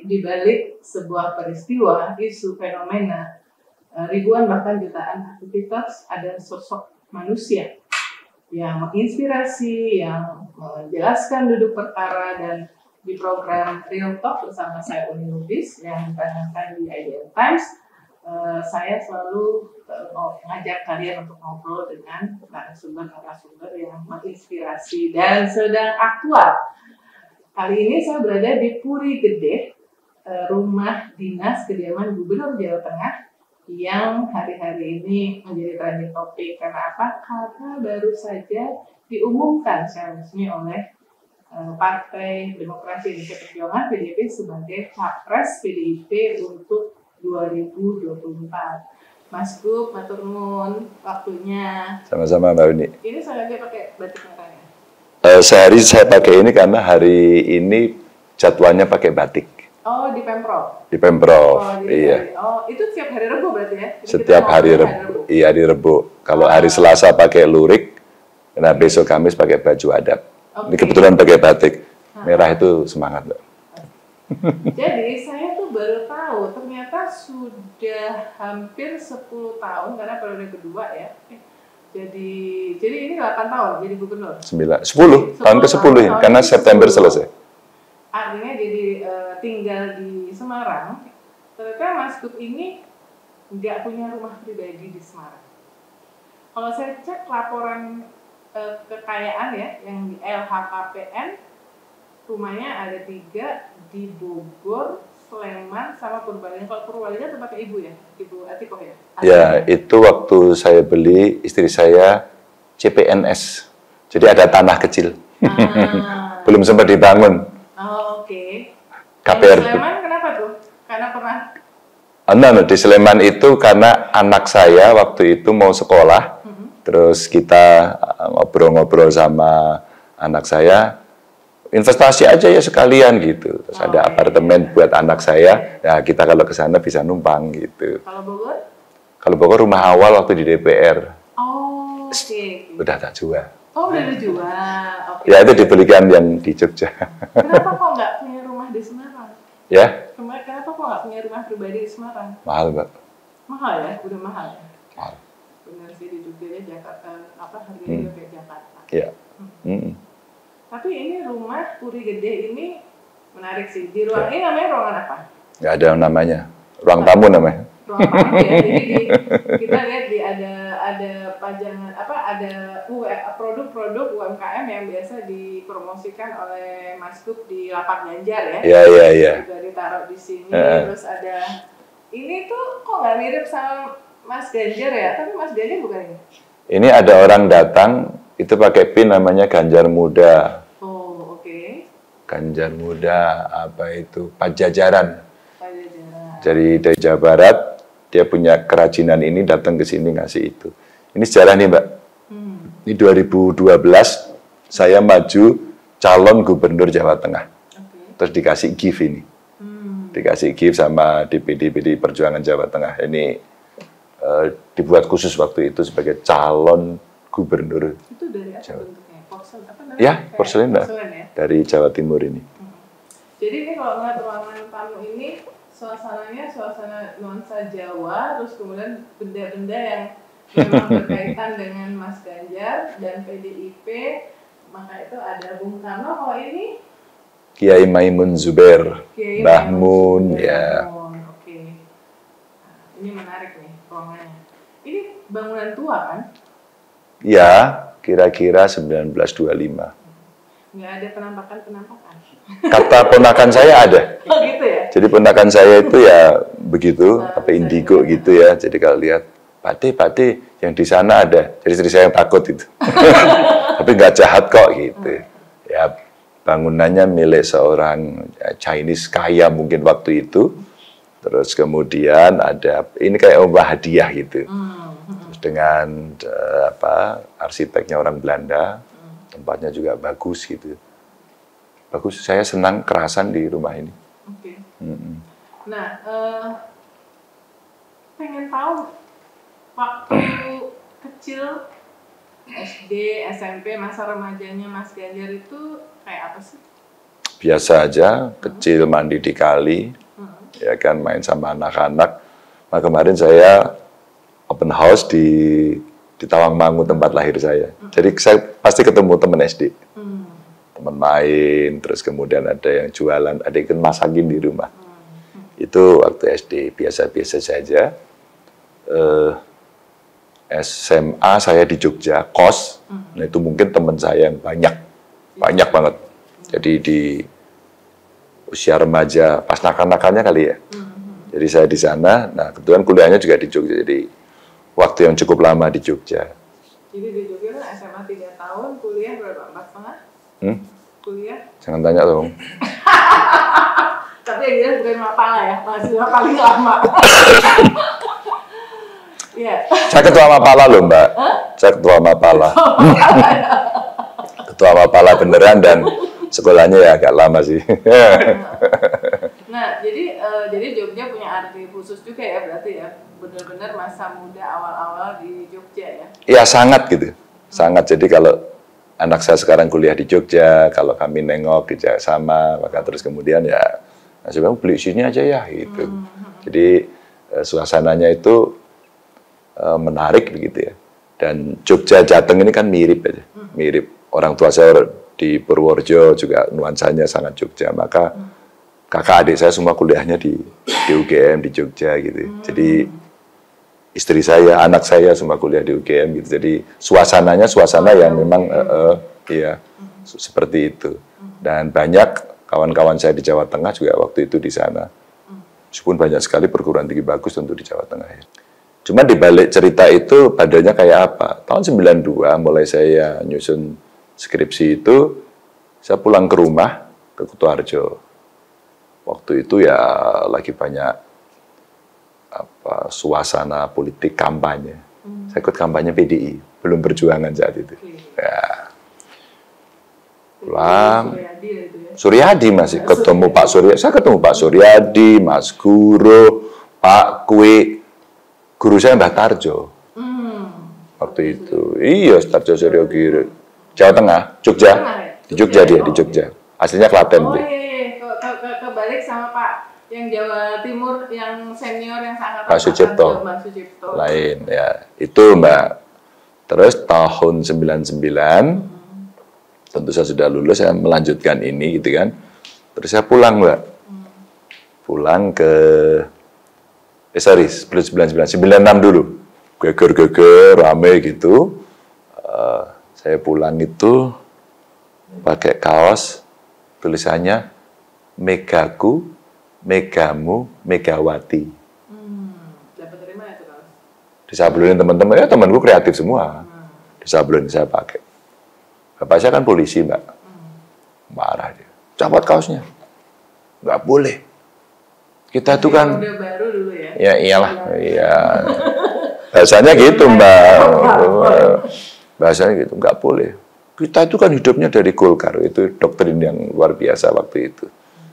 di balik sebuah peristiwa, isu, fenomena, ribuan bahkan jutaan aktivitas, ada sosok manusia yang menginspirasi, yang menjelaskan duduk perkara. Dan di program Real Talk bersama saya Uni Lubis yang ditayangkan di IDN Times, saya selalu mengajak kalian untuk ngobrol dengan narasumber yang menginspirasi dan sedang aktual. Kali ini saya berada di Puri Gede, rumah dinas kediaman Gubernur Jawa Tengah, yang hari-hari ini menjadi trending topik. Karena apa? Karena baru saja diumumkan secara resmi oleh Partai Demokrasi Indonesia Perjuangan (PDIP) sebagai capres PDIP untuk 2024. Mas Gub, matur nuwun waktunya. Sama-sama Mbak Uni. Ini sengaja pakai batik merahnya? Sehari saya pakai ini karena hari ini jadwalnya pakai batik. Oh, di Pemprov? Di Pemprov, iya. Itu setiap hari Rebo berarti ya? Jadi setiap hari Rebo. Iya, hari Rebo. Kalau hari Selasa pakai lurik, nah besok Kamis pakai baju adat. Okay. Ini kebetulan pakai batik. Merah itu semangat, Mbak. Jadi saya tuh baru tahu ternyata sudah hampir 10 tahun karena periode kedua ya. Jadi ini 8 tahun jadi gubernur. 10 tahun ke-10 ini karena September selesai. Artinya jadi tinggal di Semarang. Ternyata Mas Gub ini nggak punya rumah pribadi di Semarang. Kalau saya cek laporan kekayaan ya yang di LHKPN, rumahnya ada 3 di Bogor, Sleman, sama Purbalingga. Kalau Purbalingga tempatnya ibu ya, Ibu Atikoh ya? Ya, itu waktu saya beli, istri saya CPNS. Jadi ada tanah kecil. Belum sempat dibangun. Oh, oke. KPR. Di Sleman kenapa tuh? Karena pernah? Di Sleman itu karena anak saya waktu itu mau sekolah. Terus kita ngobrol-ngobrol sama anak saya, investasi aja ya sekalian gitu. Terus ada apartemen buat anak saya. Ya kita kalau ke sana bisa numpang gitu. Kalau Bogor? Kalau Bogor rumah awal waktu di DPR. Oh, oke. Udah tak jual. Oh, udah dijual. Okay. Ya itu dibelikan yang di Jogja. Kenapa kok nggak punya rumah di Semarang? Ya? Kenapa kok nggak punya rumah pribadi di Semarang? Mahal, Mbak. Mahal ya? Udah mahal ya? Mahal. Benar sih, di Jogja ya, Jakarta, harganya kayak Jakarta. Iya. Tapi ini rumah Puri Gede ini menarik sih. Di ruang ini namanya ruangan apa? Nggak ada namanya. Ruang tamu namanya. Ruang tamu ya. Jadi kita lihat ada pajangan ada produk-produk UMKM yang biasa dipromosikan oleh Mas Gub di Lapak Ganjar ya. Iya. Juga ditaruh di sini. Terus ada ini tuh kok nggak mirip sama Mas Ganjar ya? Tapi Mas Ganjar bukan ini? Ini ada orang datang, itu pakai PIN namanya Ganjar Muda. Oh, oke. Ganjar Muda, apa itu? Pajajaran. Dari Jawa Barat, dia punya kerajinan ini, datang ke sini ngasih itu. Ini sejarah nih, Mbak. Ini 2012, saya maju calon gubernur Jawa Tengah. Terus dikasih gift ini. Dikasih gift sama DPD Perjuangan Jawa Tengah. Ini dibuat khusus waktu itu sebagai calon gubernur. Itu dari apa bentuknya? Porselen apa namanya? Ya, porselen, Mbak. Ya? Dari Jawa Timur ini. Jadi ini kalau ngeliat ruangan tamu ini, suasananya suasana nuansa Jawa, terus kemudian benda-benda yang memang berkaitan dengan Mas Ganjar dan PDIP. Maka itu ada Bung Karno. Kalau ini Kiai Maimun Zubair, Mbah Mun, ya. Oke. Nah, ini menarik nih ruangannya. Ini bangunan tua kan? Ya, kira-kira 1925. Nggak ada penampakan. Kata ponakan saya ada. Oh gitu ya? Jadi ponakan saya itu ya begitu, apa indigo gitu ya. Jadi kalau lihat, Pati, yang di sana ada. Jadi istri saya yang takut itu. Tapi nggak jahat kok gitu. Ya, bangunannya milik seorang Chinese kaya mungkin waktu itu. Terus kemudian ada, ini kayak hadiah gitu. Terus dengan arsiteknya orang Belanda, tempatnya juga bagus gitu. Bagus, saya senang kerasan di rumah ini. Oke. Nah, pengen tahu waktu kecil SD, SMP, masa remajanya Mas Ganjar itu kayak apa sih? biasa aja, kecil mandi di kali, ya kan main sama anak-anak. Nah kemarin saya open house di Tawangmangu tempat lahir saya. Jadi saya pasti ketemu teman SD, teman main, terus kemudian ada yang jualan, ada yang masakin di rumah. Itu waktu SD biasa-biasa saja. SMA saya di Jogja, kos. Nah itu mungkin teman saya yang banyak banget. Jadi di usia remaja, pas nakal-nakalnya kali ya. Jadi saya di sana, nah kebetulan kuliahnya juga di Jogja, jadi waktu yang cukup lama di Jogja. Jadi di Jogja kan SMA 3 tahun, kuliah berapa? 4,5? Kuliah? Jangan tanya dong. Tapi yang jelas bukan Mapala ya, mahasiswa paling lama. Iya. Saya ketua Mapala loh Mbak. Saya ketua Mapala. Ketua Mapala beneran dan sekolahnya ya agak lama sih. Nah, jadi Jogja punya arti khusus juga ya berarti ya, benar-benar masa muda awal-awal di Jogja ya? Iya sangat gitu, sangat. Jadi kalau anak saya sekarang kuliah di Jogja, kalau kami nengok di sama, maka terus kemudian ya, saya bilang beli sini aja ya gitu. Jadi suasananya itu menarik begitu ya. Dan Jogja Jateng ini kan mirip aja, mirip. Orang tua saya di Purworejo juga nuansanya sangat Jogja, maka kakak adik saya semua kuliahnya di UGM di Jogja gitu. Jadi istri saya, anak saya semua kuliah di UGM gitu. Jadi suasananya suasana yang memang iya seperti itu. Dan banyak kawan-kawan saya di Jawa Tengah juga waktu itu di sana. Meskipun banyak sekali perguruan tinggi bagus tentu di Jawa Tengah ya. Cuma di balik cerita itu padanya kayak apa? Tahun 92 mulai saya nyusun skripsi itu, saya pulang ke rumah ke Kutoarjo. Waktu itu ya lagi banyak suasana politik kampanye. Saya ikut kampanye PDI, belum perjuangan saat itu. Ya. Pulang. Suryadi masih ketemu Pak Suryadi. Saya ketemu Pak Suryadi, Mas Guru, Pak Kwi. Guru saya Mbah Tarjo. Waktu itu. Iya, Tarjo Suryogiri. Jawa Tengah, Jogja. Di Jogja dia, di Jogja. Aslinya Klaten dia. Kebalik sama Pak yang Jawa Timur yang senior yang sangat Pak Sucipto. Lain ya. Itu Mbak. Terus tahun 99 tentu saya sudah lulus, saya melanjutkan ini gitu kan. Terus saya pulang Mbak. Pulang ke sebelum 96 dulu. Geger-geger rame gitu. Saya pulang itu pakai kaos tulisannya Megaku, Megamu, Megawati. Dapat dari mana itu kaos? Disablonin teman-teman, ya temanku kreatif semua. Disablonin saya pakai. Bapak saya kan polisi Mbak. Marah dia. Copot kaosnya. Nggak boleh. Kita itu kan. Udah baru dulu ya? Ya iyalah. Iya. Bahasanya gitu Mbak. Bahasanya gitu, nggak boleh. Kita itu kan hidupnya dari Golkar. Itu doktrin yang luar biasa waktu itu.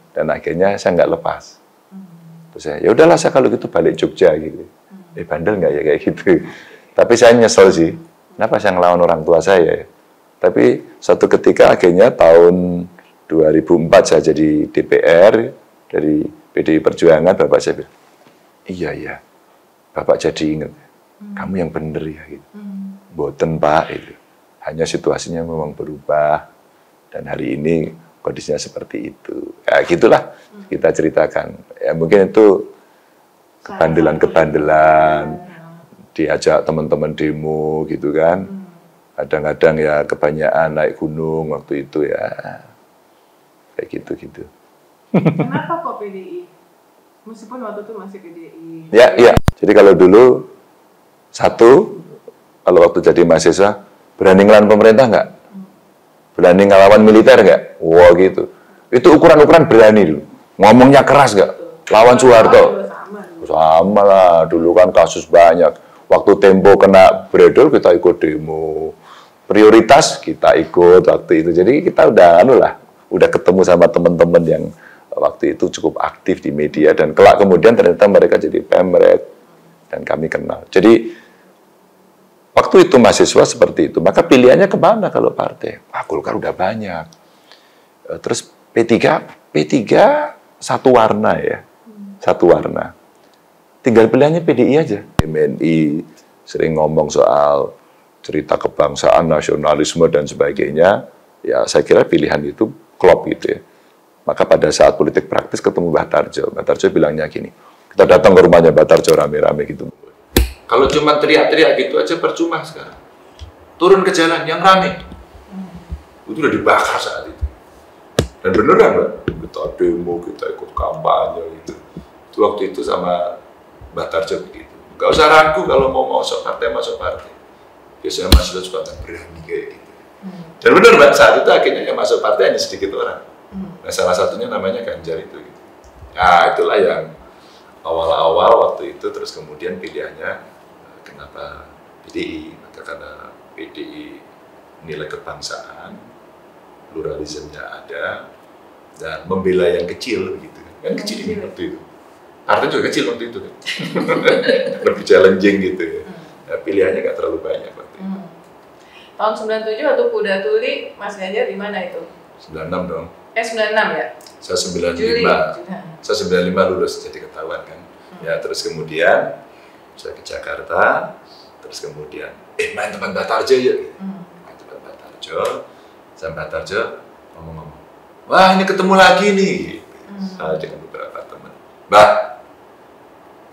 Dan akhirnya saya nggak lepas. Terus saya, ya udahlah saya kalau gitu balik Jogja gitu. Bandel nggak ya kayak gitu. Tapi saya nyesel sih. Kenapa saya ngelawan orang tua saya? Tapi suatu ketika akhirnya tahun 2004 saya jadi DPR dari PDI Perjuangan. Bapak saya bilang, iya, Bapak jadi ingat. Kamu yang bener ya gitu. Boten Pak itu. Hanya situasinya memang berubah dan hari ini kondisinya seperti itu. Ya gitulah kita ceritakan. Ya mungkin itu kebandelan-kebandelan, diajak teman-teman demo gitu kan. Kadang-kadang ya kebanyakan naik gunung waktu itu ya. Kayak gitu-gitu. Kenapa kok PDI? Meskipun waktu itu masih PDI. Ya. Jadi kalau dulu kalau waktu jadi mahasiswa, berani ngelawan pemerintah nggak? Berani ngelawan militer nggak? Wah gitu. Itu ukuran-ukuran berani dulu. Ngomongnya keras nggak? Lawan Soeharto. Sama lah, dulu kan kasus banyak. Waktu Tempo kena bredol, kita ikut demo. Prioritas, kita ikut waktu itu. Jadi kita udah ketemu sama teman-teman yang waktu itu cukup aktif di media. Dan kelak kemudian ternyata mereka jadi pemret. Dan kami kenal. Jadi waktu itu mahasiswa seperti itu, maka pilihannya kemana kalau partai? Golkar udah banyak. Terus P3 satu warna ya, satu warna. Tinggal pilihannya PDI aja. MNI sering ngomong soal cerita kebangsaan, nasionalisme dan sebagainya. Ya saya kira pilihan itu klop gitu ya. Maka pada saat politik praktis ketemu Mbah Tarjo bilangnya gini, kita datang ke rumahnya Mbah Tarjo rame-rame gitu. Kalau cuma teriak-teriak gitu aja percuma sekarang. Turun ke jalan yang rame. Itu udah dibakar saat itu. Dan beneran Mbak, kita demo, kita ikut kampanye gitu. Itu waktu itu sama Mbah Tarjo begitu. Gak usah ragu kalau mau masuk partai, masuk partai. Biasanya mahasiswa suka nggak berani kayak gitu. Dan bener Mbak, saat itu akhirnya yang masuk partai hanya sedikit orang. Nah salah satunya namanya Ganjar itu. Gitu. Nah itulah yang awal-awal waktu itu, terus kemudian pilihannya kenapa PDI? Maka karena PDI nilai kebangsaan, pluralismenya ada, dan membela yang kecil begitu. Kan kecil ini waktu itu. Partai juga kecil waktu itu kan. Lebih challenging gitu ya. Nah, pilihannya nggak terlalu banyak waktu itu. Tahun 97 waktu Kuda Tuli, Mas Ganjar di mana itu? 96 dong. 96 ya? Saya 95. Juli. Saya 95 lulus jadi ketahuan kan. Ya terus kemudian saya ke Jakarta, terus kemudian main tempat Mbah Tarjo ya. Main tempat Mbah Tarjo, saya Mbah Tarjo ngomong-ngomong, wah ini ketemu lagi nih. Saya dengan beberapa teman, Mbak,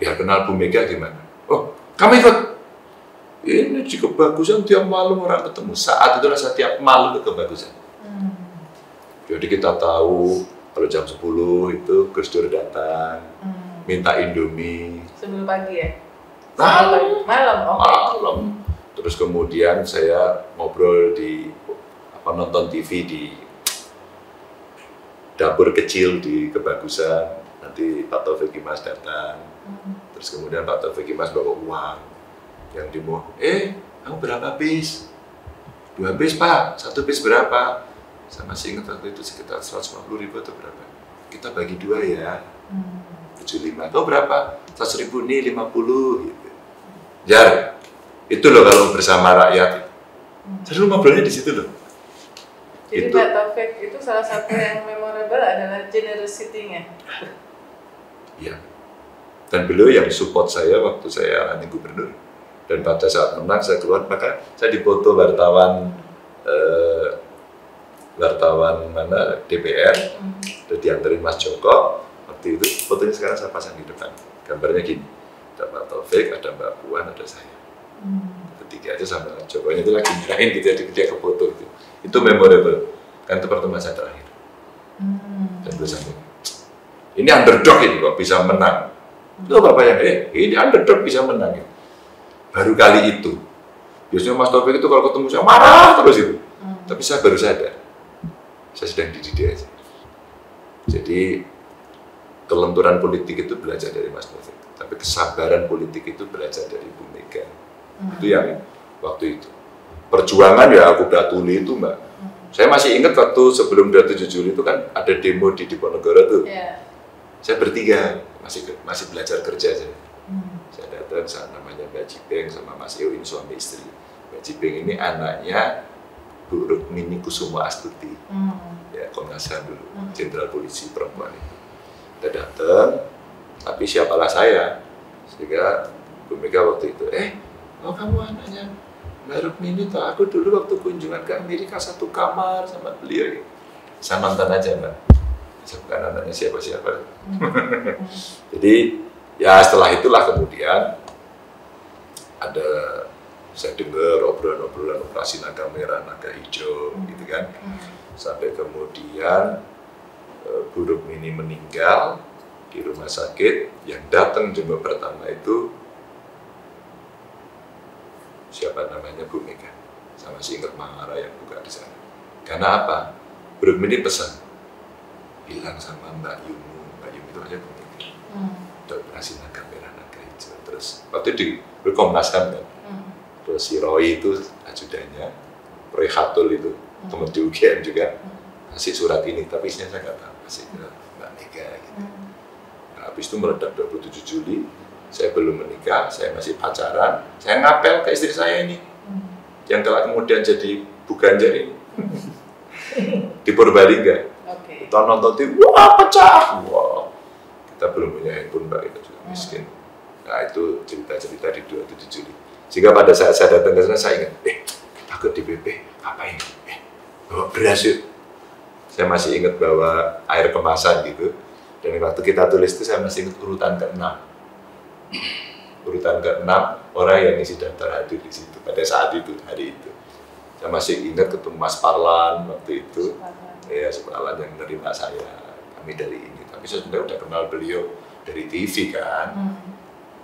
biar kenal Bu Mega gimana? Oh, kami ikut. Ini di kebagusan tiap malam orang ketemu. Saat itulah saya tiap malam ke kebagusan. Jadi kita tahu kalau jam 10 itu Gus Dur datang, minta Indomie. Sebelum pagi ya? Malam. Terus kemudian saya ngobrol di nonton TV di dapur kecil di kebagusan. Nanti Pak Taufik Kimas datang. Terus kemudian Pak Taufik Kimas bawa uang. Yang demo, kamu berapa bis? 2 bis Pak, 1 bis berapa? Saya masih ingat waktu itu sekitar 150.000 atau berapa. Kita bagi 2 ya, 75. Tahu berapa? 100.000 nih, 50 gitu. Ya, itu loh kalau bersama rakyat. Jadi ngobrolnya di situ loh. Jadi itu. Pak Taufik itu salah satu yang memorable adalah generosity-nya. Iya. Dan beliau yang support saya waktu saya running gubernur. Dan pada saat menang saya keluar, maka saya dipoto wartawan mana DPR, udah dianterin Mas Joko. Waktu itu fotonya sekarang saya pasang di depan. Gambarnya gini, ada Pak Taufik, ada Mbak Puan, ada saya. Ketiga aja sama Jokowi itu lagi nyerahin gitu, dia ke foto gitu. Itu memorable, kan itu pertemuan saya terakhir. Dan gue sampai, ini underdog ini kok bisa menang. Loh Bapak yang, ini underdog bisa menang gitu. Baru kali itu. Biasanya Mas Taufik itu kalau ketemu saya marah terus itu. Tapi saya baru sadar. Saya sedang dididik aja. Jadi kelenturan politik itu belajar dari Mas Taufik. Tapi kesabaran politik itu belajar dari Bu Mega. Itu yang waktu itu. Perjuangan ya aku udah tuli itu Mbak. Saya masih ingat waktu sebelum 27 Juli itu kan ada demo di Diponegoro tuh. Saya bertiga masih belajar kerja aja. Saya datang saat namanya Mbak Jipeng sama Mas Ewin suami istri. Mbak Jipeng ini anaknya Bu Rukmini Kusumo Astuti, ya Komnas HAM dulu, Jenderal Polisi perempuan itu. Kita datang, tapi siapalah saya, sehingga Bu Mega waktu itu, kamu anaknya Mbak Rukmini, toh aku dulu waktu kunjungan ke Amerika 1 kamar sama beliau. Saya mantan aja Mbak, saya bukan anaknya siapa-siapa. Jadi ya setelah itulah kemudian ada saya dengar obrolan-obrolan operasi naga merah, naga hijau gitu kan. Sampai kemudian Bu Rukmini meninggal di rumah sakit. Yang datang jenguk pertama itu siapa namanya Bu Mega. Saya masih ingat Mahara yang buka di sana. Karena apa? Bu Rukmini pesan, bilang sama Mbak Yumu itu aja Bu Mega. Operasi naga merah, naga hijau. Terus waktu di Komnas HAM kan, terus si Roy itu ajudannya, Roy Khatul itu teman di UGM juga kasih surat ini, tapi isinya saya nggak tahu, kasih ke Mbak Mega gitu. Nah, habis itu meledak 27 Juli, saya belum menikah, saya masih pacaran, saya ngapel ke istri saya ini, yang kelak kemudian jadi Bu Ganjar ini, di Purbalingga. nonton TV, wah pecah, wah kita belum punya handphone Mbak, kita juga miskin. Nah itu cerita-cerita di 27 Juli. Sehingga pada saat saya datang ke sana saya ingat, kita ke DPP ngapain? Bawa beras yuk. Saya masih ingat bawa air kemasan gitu. Dan waktu kita tulis itu saya masih ingat urutan ke-6. Urutan ke-6 orang yang isi daftar hadir di situ pada saat itu, hari itu. Saya masih ingat ketemu Mas Parlan waktu itu. Ya, Parlan yang menerima saya. Kami dari ini. Tapi saya sebenarnya udah kenal beliau dari TV kan.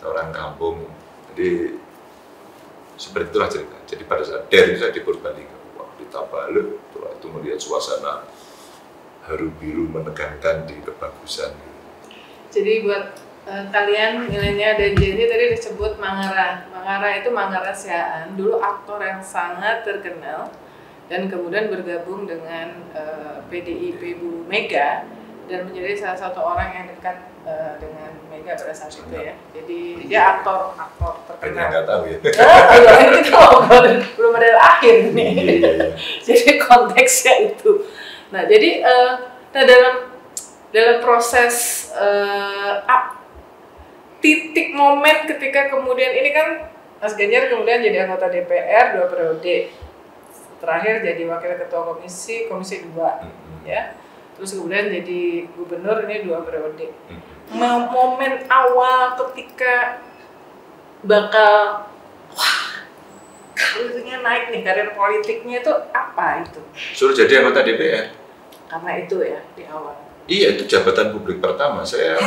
Orang kampung. Jadi seperti itulah cerita. Jadi pada saat dari saya di Purbalingga, wah di Tabaluk, itu melihat suasana haru biru menegangkan di kebagusan. Jadi buat kalian milenial dan Gen Z tadi disebut Mangara. Mangara itu Mangara Siaan, dulu aktor yang sangat terkenal dan kemudian bergabung dengan PDIP Bu Mega dan menjadi salah satu orang yang dekat dengan Mega pada saat itu ya. Jadi dia aktor terkenal. Nggak tahu ya. Ini kita belum ada akhir nih. Iya. Jadi konteksnya itu. Nah jadi dalam proses titik momen ketika kemudian ini kan Mas Ganjar kemudian jadi anggota DPR 2 periode, terakhir jadi wakil ketua komisi 2 ya, terus kemudian jadi gubernur ini 2 periode. Momen awal ketika bakal karirnya naik nih, karir politiknya itu apa itu? Suruh jadi anggota DPR. Karena itu ya di awal. Iya, itu jabatan publik pertama. Saya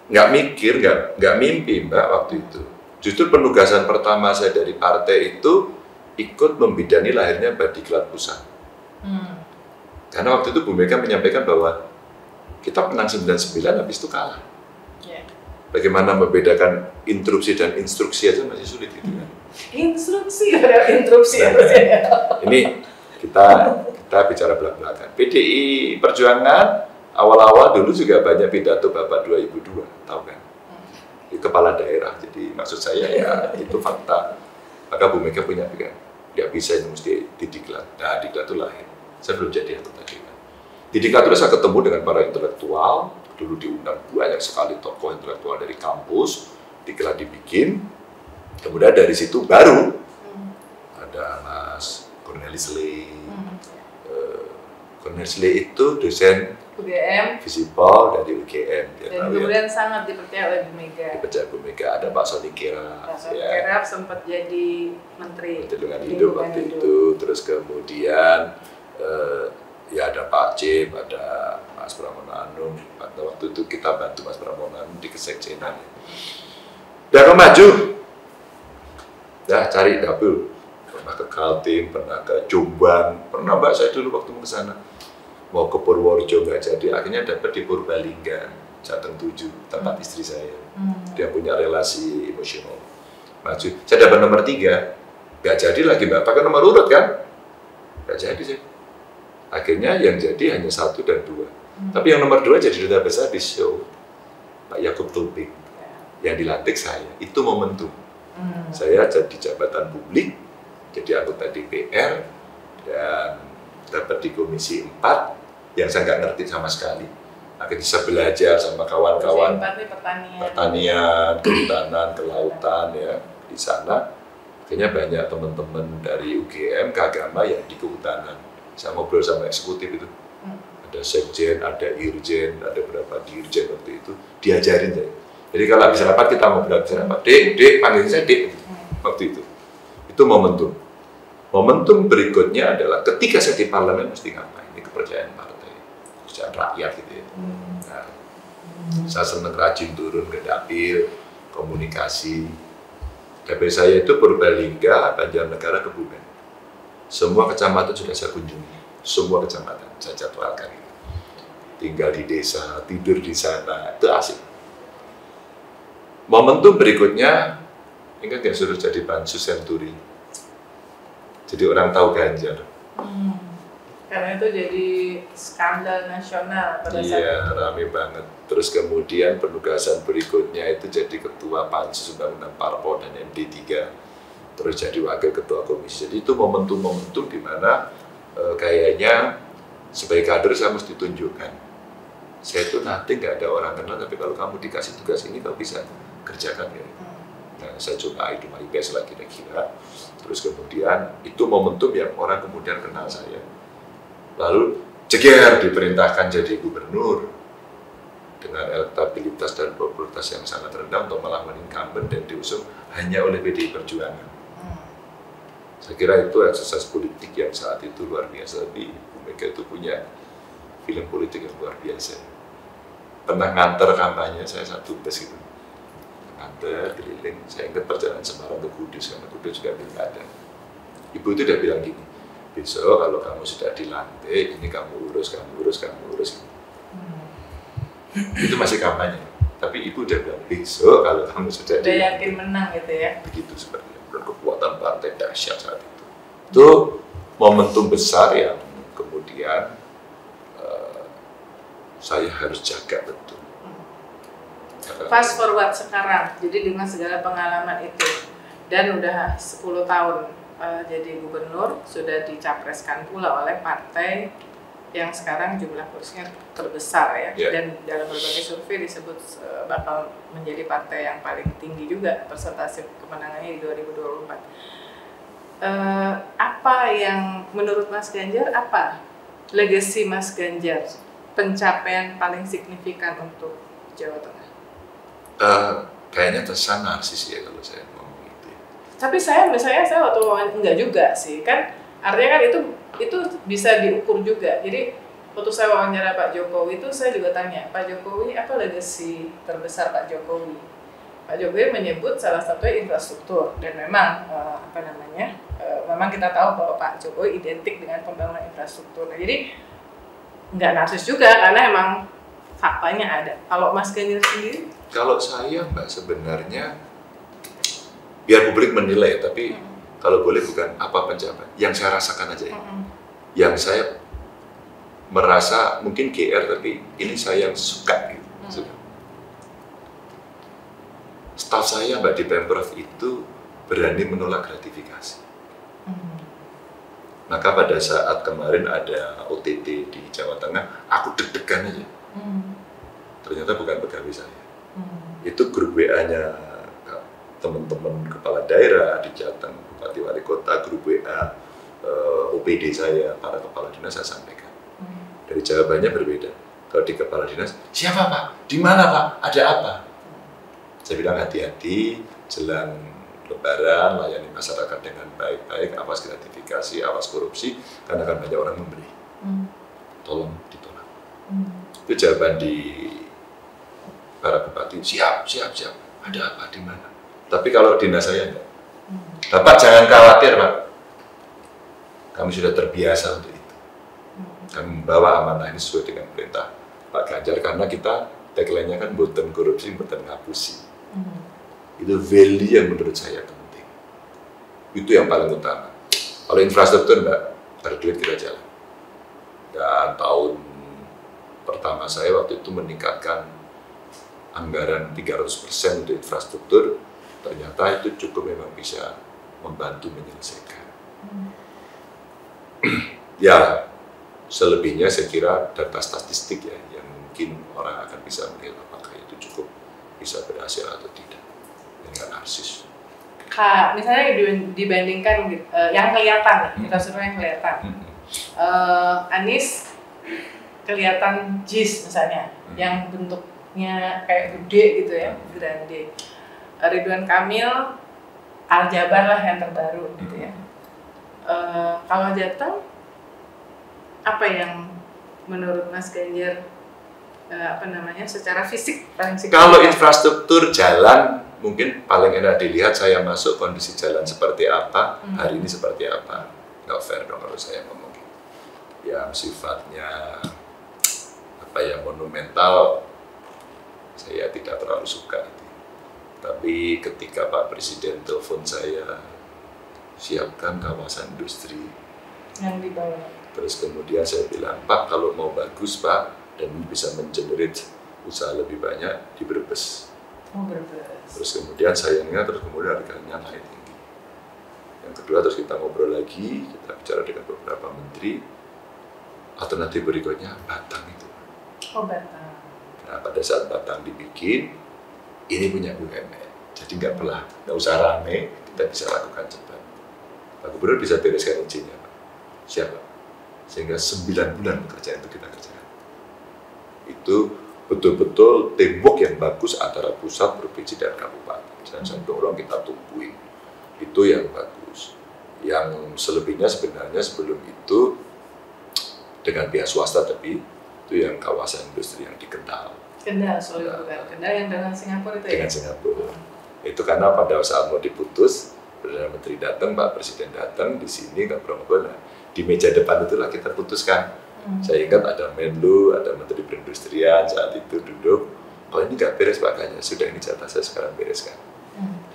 nggak mikir, nggak mimpi Mbak waktu itu. Justru penugasan pertama saya dari partai itu ikut membidani lahirnya Badiklat Pusat. Karena waktu itu Bu Mega menyampaikan bahwa kita menang 99, habis itu kalah. Yeah. Bagaimana membedakan interupsi dan instruksi aja masih sulit gitu kan. Instruksi ada interupsi. Ini kita bicara belak-belakan. PDI Perjuangan awal-awal dulu juga banyak pidato Bapak 2002, tahu kan? Kepala daerah. Jadi maksud saya ya itu fakta. Maka Bu Mega punya pikiran, nggak bisa ini mesti didiklat. Nah, diklat itu lahir. Saya belum jadi anggota DPR. Di diklat itu saya ketemu dengan para intelektual. Dulu diundang banyak sekali tokoh intelektual dari kampus. Diklat dibikin. Kemudian dari situ baru ada Mas Cornelis Lee. Cornelis Lee itu dosen UGM, Visipol dari UGM. Dan kemudian sangat dipercaya oleh Bu Mega. Dipercaya Bu Mega. Ada Pak Soni Kirap. Pak Soni Kirap sempat jadi menteri. Lingkungan hidup waktu itu. Terus kemudian ya ada Pak Cip, ada Mas Pramono Anung. Pada waktu itu kita bantu Mas Pramono Anung di kesekjenan. Udah maju. Dah cari dapur. Pernah ke Kaltim, pernah ke Jombang, pernah Mbak saya dulu waktu mau ke sana. Mau ke Purworejo nggak jadi, akhirnya dapat di Purbalingga, Jateng 7, tempat istri saya. Dia punya relasi emosional. Maju. Saya dapat nomor 3, nggak jadi lagi Mbak, pakai nomor urut kan? Nggak jadi sih. Akhirnya yang jadi hanya 1 dan 2. Tapi yang nomor 2 jadi duta besar di show Pak Yakub Tulping. Yang dilantik saya, itu momentum. Saya jadi jabatan publik, jadi anggota DPR, dan dapat di Komisi 4 yang saya nggak ngerti sama sekali. Akhirnya bisa belajar sama kawan-kawan pertanian, kehutanan, kelautan ya di sana. Akhirnya banyak teman-teman dari UGM, keagama yang di kehutanan. Saya ngobrol sama eksekutif itu. Ada sekjen, ada irjen, ada berapa dirjen waktu itu. Diajarin saya. Jadi kalau habis rapat kita ngobrol, habis rapat, Dek, panggil saya Dek. Waktu itu. Itu momentum. Momentum berikutnya adalah ketika saya di parlemen mesti ngapain? Ini kepercayaan partai, kepercayaan rakyat gitu ya. Nah, saya senang rajin turun ke dapil, komunikasi. Dapil saya itu Purbalingga, Banjarnegara, Kebumen. Semua kecamatan sudah saya kunjungi, semua kecamatan saya jadwalkan. Tinggal di desa, tidur di sana, itu asik. Momentum berikutnya, ingat nggak suruh jadi Pansus Senturi? Jadi orang tahu Ganjar. Karena itu jadi skandal nasional pada saat itu. Iya, rame banget. Terus kemudian penugasan berikutnya itu jadi ketua Pansus Undang-Undang Parpol dan MD3. Terus jadi wakil ketua komisi. Jadi itu momentum-momentum di mana kayaknya sebagai kader saya mesti tunjukkan. Saya itu nanti nggak ada orang kenal, tapi kalau kamu dikasih tugas ini, kau bisa kerjakan ya. Nah, saya coba itu IPS lah kira-kira. Terus kemudian itu momentum yang orang kemudian kenal saya. Lalu ceger diperintahkan jadi gubernur dengan elektabilitas dan popularitas yang sangat rendah untuk melawan incumbent dan diusung hanya oleh PDI Perjuangan. Saya kira itu eksersis politik yang saat itu luar biasa. Tapi Bu Mega itu punya film politik yang luar biasa. Pernah nganter kampanye saya satu bus gitu, nganter keliling. Saya ingat perjalanan Semarang ke Kudus, karena Kudus juga pilkada. Ibu itu udah bilang gini, besok kalau kamu sudah dilantik, ini kamu urus. Itu masih kampanye. Tapi ibu udah bilang, besok kalau kamu sudah dilantik, yakin menang gitu ya. Begitu sepertinya. Dan kekuatan partai dahsyat saat itu. Itu momentum besar yang kemudian saya harus jaga betul. Fast forward sekarang, jadi dengan segala pengalaman itu dan udah 10 tahun jadi gubernur, sudah dicapreskan pula oleh partai yang sekarang jumlah kursinya terbesar ya, dan dalam berbagai survei disebut bakal menjadi partai yang paling tinggi juga persentase kemenangannya di 2024. Apa yang menurut Mas Ganjar, apa legacy Mas Ganjar, pencapaian paling signifikan untuk Jawa Tengah? Kayaknya terkesan narsis ya kalau saya ngomong itu. Tapi misalnya saya waktu enggak juga sih, kan artinya kan itu bisa diukur juga. Jadi waktu saya wawancara Pak Jokowi itu saya juga tanya, Pak Jokowi apa legacy terbesar Pak Jokowi? Pak Jokowi menyebut salah satunya infrastruktur, dan memang memang kita tahu bahwa Pak Jokowi identik dengan pembangunan infrastruktur. Nah, jadi nggak narsis juga karena emang faktanya ada. Kalau Mas Ganjar sendiri? Kalau saya Mbak sebenarnya biar publik menilai, tapi kalau boleh bukan apa pencapaian, yang saya rasakan aja ya. Yang saya merasa mungkin GR, tapi ini saya yang suka gitu. Staf saya Mbak di Pemprov itu berani menolak gratifikasi. Maka pada saat kemarin ada OTT di Jawa Tengah, aku deg-degan aja. Ternyata bukan pegawai saya. Itu grup WA-nya teman-teman kepala daerah di Jateng, Bupati Wali Kota, grup WA OPD saya, para kepala dinas saya sampaikan. Dari jawabannya berbeda. Kalau di kepala dinas, siapa Pak? Di mana Pak? Ada apa? Saya bilang hati-hati, jelang Lebaran, layani masyarakat dengan baik-baik, awas gratifikasi, awas korupsi, karena akan banyak orang memberi. Tolong ditolak. Itu jawaban di para bupati, siap. Ada apa, di mana? Tapi kalau dinas saya enggak. Bapak jangan khawatir Pak. Kami sudah terbiasa untuk itu. Kami membawa amanah ini sesuai dengan perintah Pak Ganjar, karena kita tagline-nya kan boten korupsi, boten ngapusi. Itu value yang menurut saya penting. Itu yang paling utama. Kalau infrastruktur Mbak, ada duit kita jalan. Dan tahun pertama saya waktu itu meningkatkan anggaran 300% untuk infrastruktur, ternyata itu cukup memang bisa membantu menyelesaikan. Ya, selebihnya saya kira data statistik ya, yang mungkin orang akan bisa melihat apakah itu cukup bisa berhasil atau tidak. Dengan narsis. Misalnya dibandingkan yang kelihatan, infrastruktur yang kelihatan. Anies kelihatan JIS misalnya, yang bentuknya kayak gede gitu ya, grande. Ridwan Kamil, Aljabar lah yang terbaru gitu ya. Kalau Jateng, apa yang menurut Mas Ganjar secara fisik paling signifikan? Kalau infrastruktur jalan mungkin paling enak dilihat saya masuk kondisi jalan seperti apa, hari ini seperti apa. Nggak fair dong kalau saya ngomong gitu. Yang sifatnya monumental, saya tidak terlalu suka itu. Tapi ketika Pak Presiden telepon saya, siapkan kawasan industri yang di bawah. Terus kemudian saya bilang, Pak kalau mau bagus Pak, dan bisa mengenerate usaha lebih banyak di Brebes. Terus kemudian sayangnya kemudian harganya naik tinggi. Yang kedua terus kita ngobrol lagi, kita bicara dengan beberapa menteri, Alternatif berikutnya Batang itu. Oh, Batang. Nah, pada saat Batang dibikin, ini punya BUMN. Jadi nggak usah rame, kita bisa lakukan cepat. Pak Gubernur bisa bereskan izinnya, Pak. Siapa? Sehingga 9 bulan pekerjaan itu kita kerjakan. Itu betul-betul tembok yang bagus antara pusat, provinsi, dan kabupaten. Dan saya dorong kita tumbuhin. Itu yang bagus. Yang selebihnya sebenarnya sebelum itu dengan pihak swasta, tapi itu yang kawasan industri yang di Kendal. Kendal, soalnya bukan Kendal yang dengan Singapura itu ya? Dengan Singapura. Itu karena pada saat mau diputus, Perdana Menteri datang, Pak Presiden datang di sini ngobrol-ngobrol. Nah, di meja depan itulah kita putuskan. Saya ingat ada Menlu, ada Menteri Perindustrian saat itu duduk. Kalau ini nggak beres makanya sudah ini jatah saya sekarang bereskan.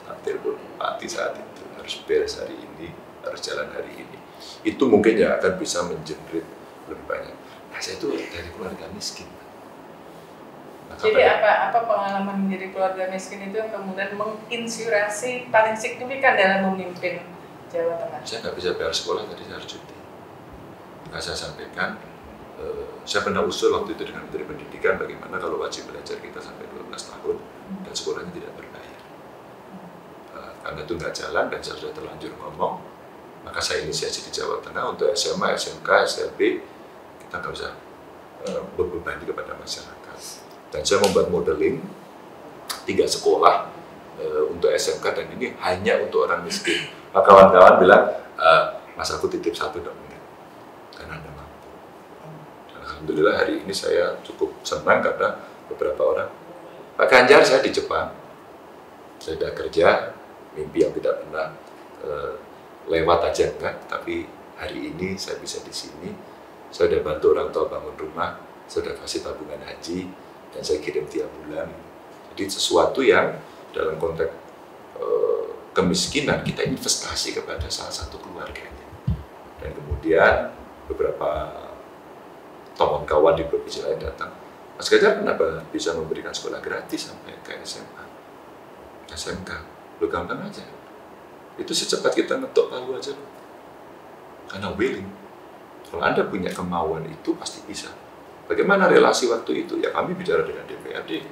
Nanti pun mati saat itu harus beres hari ini, harus jalan hari ini. Itu mungkin ya akan bisa mengenerate lebih banyak. Nah, saya itu dari keluarga miskin. Nah, jadi apa pengalaman menjadi keluarga miskin itu yang kemudian menginspirasi paling signifikan dalam memimpin Jawa Tengah? Saya nggak bisa bayar sekolah, tadi saya harus cuti. Nah, saya sampaikan, saya pernah usul waktu itu dengan Menteri Pendidikan bagaimana kalau wajib belajar kita sampai 12 tahun dan sekolahnya tidak berbayar. Karena itu nggak jalan dan saya sudah terlanjur ngomong, maka saya inisiasi di Jawa Tengah untuk SMA, SMK, SLB, kita nggak usah berbebani kepada masyarakat. Dan saya membuat modeling 3 sekolah untuk SMK dan ini hanya untuk orang miskin. Nah, kawan-kawan bilang, Mas aku titip 1 dong, karena Anda mampu. Dan alhamdulillah hari ini saya cukup senang karena beberapa orang, Pak Ganjar saya di Jepang, saya sudah kerja, mimpi yang tidak pernah lewat aja enggak, tapi hari ini saya bisa di sini, saya sudah bantu orang tua bangun rumah, saya sudah kasih tabungan haji, dan saya kirim tiap bulan. Jadi sesuatu yang dalam konteks kemiskinan kita investasi kepada salah satu keluarganya. Dan kemudian beberapa teman kawan di provinsi lain datang, Mas Ganjar kenapa bisa memberikan sekolah gratis sampai ke SMA, SMK? Lo gampang aja. Itu secepat kita ngetok palu aja. Karena willing. Kalau Anda punya kemauan itu pasti bisa. Bagaimana relasi waktu itu? Ya kami bicara dengan DPRD,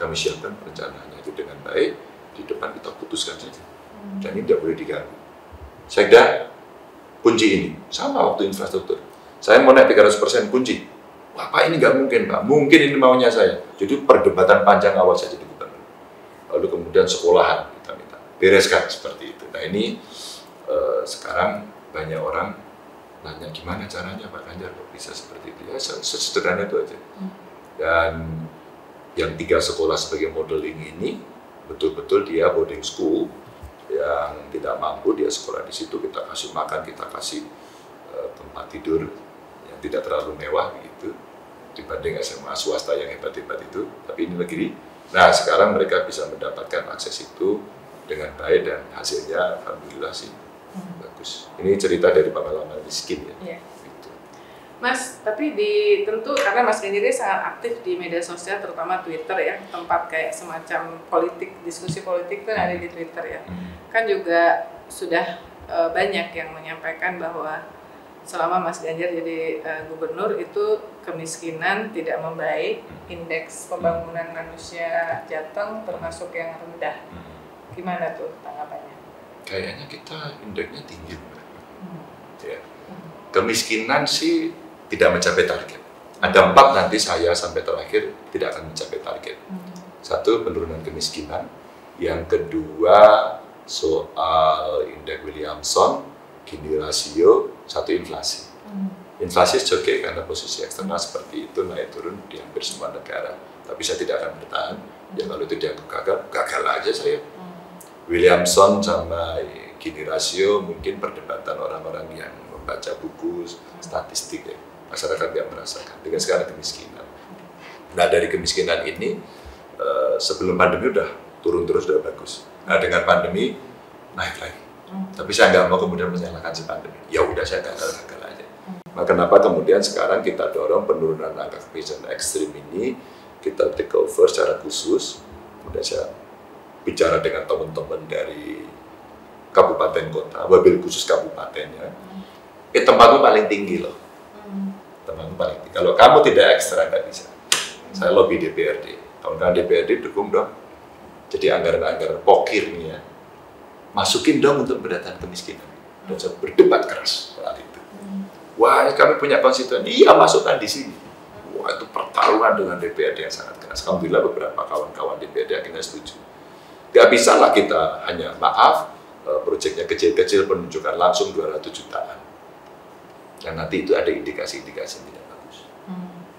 kami siapkan perencanaannya itu dengan baik, di depan kita putuskan saja. Dan ini tidak boleh diganggu. Sekda, kunci ini. Sama waktu infrastruktur. Saya mau naik 300% kunci. Wah Pak ini nggak mungkin Pak, mungkin ini maunya saya. Jadi perdebatan panjang awal saja di gubernur. Lalu kemudian sekolahan kita minta, bereskan seperti itu. Nah ini sekarang banyak orang nanya gimana caranya Pak Ganjar kok bisa seperti itu, ya sesederhana itu aja. Dan yang 3 sekolah sebagai modeling ini betul-betul dia boarding school yang tidak mampu, dia sekolah di situ, kita kasih makan, kita kasih tempat tidur yang tidak terlalu mewah begitu dibanding SMA swasta yang hebat-hebat itu, tapi ini negeri. Nah sekarang mereka bisa mendapatkan akses itu dengan baik dan hasilnya alhamdulillah sih bagus. Ini cerita dari pengalaman miskin ya. Gitu. Mas, tapi tentu karena Mas Ganjar ini sangat aktif di media sosial, terutama Twitter ya, tempat kayak semacam politik, diskusi politik itu ada di Twitter ya. Kan juga sudah banyak yang menyampaikan bahwa selama Mas Ganjar jadi gubernur itu kemiskinan tidak membaik, indeks pembangunan manusia Jateng termasuk yang rendah. Gimana tuh tanggapannya? Kayaknya kita indeksnya tinggi, ya. Kemiskinan sih tidak mencapai target. Ada 4 nanti saya sampai terakhir tidak akan mencapai target. 1 penurunan kemiskinan, yang kedua soal indeks Williamson, Gini rasio, 1 inflasi. Inflasi oke karena posisi eksternal seperti itu naik turun di hampir semua negara. Tapi saya tidak akan bertahan. Ya kalau itu dianggap gagal aja saya. Williamson sama Gini rasio mungkin perdebatan orang-orang yang membaca buku statistik ya, masyarakat yang merasakan dengan skala kemiskinan. Nah dari kemiskinan ini sebelum pandemi udah turun terus udah bagus. Nah dengan pandemi naik lagi. Tapi saya nggak mau kemudian menyalahkan si pandemi. Ya udah saya gagal aja. Nah kenapa kemudian sekarang kita dorong penurunan angka kemiskinan ekstrim ini kita take over secara khusus. Kemudian saya bicara dengan teman-teman dari kabupaten kota, wabil khusus kabupatennya, tempatnya paling tinggi loh. Tempat kawan-kawan paling tinggi. Kalau kamu tidak ekstra nggak bisa. Saya lobby DPRD, kawan-kawan DPRD dukung dong. Jadi anggaran-anggaran pokir nih ya, masukin dong untuk pemberantasan kemiskinan. Dan saya berdebat keras soal itu. Wah, kami punya konstituen, iya masukkan di sini. Wah, itu pertarungan dengan DPRD yang sangat keras. Alhamdulillah beberapa kawan-kawan DPRD akhirnya setuju. Gak bisa lah kita hanya maaf, proyeknya kecil-kecil penunjukan langsung 200 jutaan. Dan nanti itu ada indikasi-indikasi yang tidak bagus.